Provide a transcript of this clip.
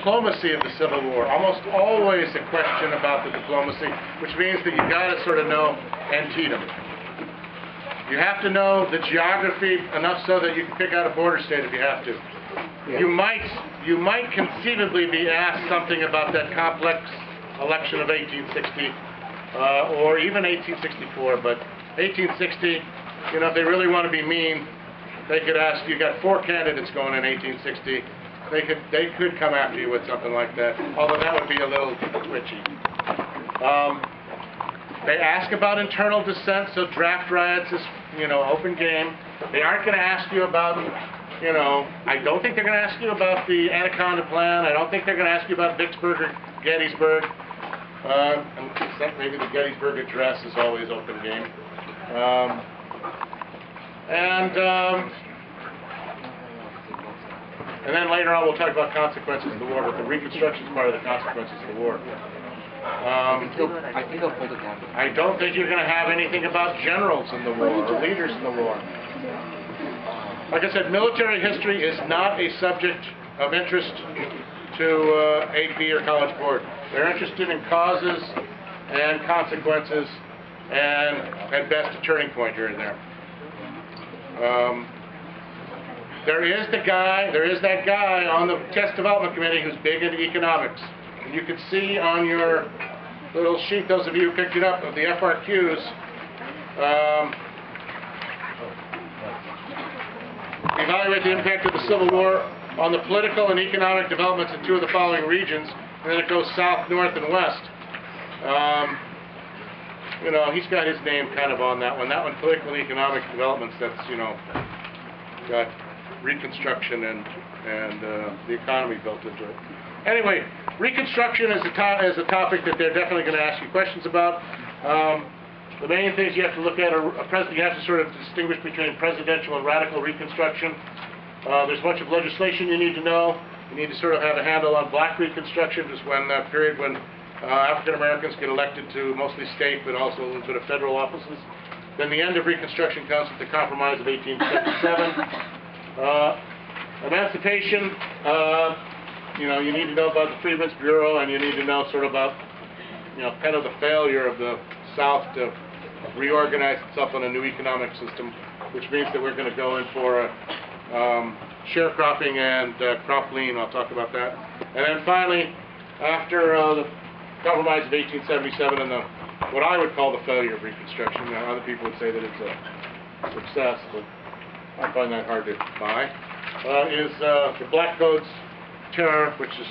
diplomacy of the Civil War. Almost always a question about the diplomacy, which means that you got to sort of know Antietam. You have to know the geography enough so that you can pick out a border state if you have to. Yeah. You might conceivably be asked something about that complex election of 1860 or even 1864, but 1860, you know, if they really want to be mean, they could ask, you got 4 candidates going in 1860, they could come after you with something like that, although that would be a little twitchy. They ask about internal dissent, so draft riots is, you know, open game. They aren't going to ask you about, you know, I don't think they're going to ask you about the Anaconda Plan. I don't think they're going to ask you about Vicksburg or Gettysburg. Except maybe the Gettysburg Address is always open game. And then later on we'll talk about consequences of the war, but the Reconstruction is part of the consequences of the war. I don't think you're going to have anything about generals in the war or leaders in the war. Like I said, military history is not a subject of interest to AP or College Board. They're interested in causes and consequences and, at best, a turning point here and there. There is that guy on the Test Development Committee who's big into economics. And you can see on your little sheet, those of you who picked it up, of the FRQs, evaluate the impact of the Civil War on the political and economic developments in 2 of the following regions, and then it goes south, north, and west. You know, he's got his name kind of on that one. That one, political and economic developments, that's, you know, got Reconstruction and the economy built into it. Anyway, Reconstruction is a topic that they're definitely going to ask you questions about. The main things you have to look at are, you have to sort of distinguish between presidential and radical Reconstruction. There's a bunch of legislation you need to know. You need to sort of have a handle on Black Reconstruction, just when that period when African Americans get elected to mostly state, but also a little bit of federal offices. Then the end of Reconstruction comes with the Compromise of 1877. Emancipation, you know, you need to know about the Freedmen's Bureau, and you need to know sort of about, you know, kind of the failure of the South to reorganize itself on a new economic system, which means that we're going to go in for sharecropping and crop lien. I'll talk about that. And then finally, after the Compromise of 1877 and what I would call the failure of Reconstruction, now, other people would say that it's a success, but I find that hard to buy, is the Black Codes Terror, which is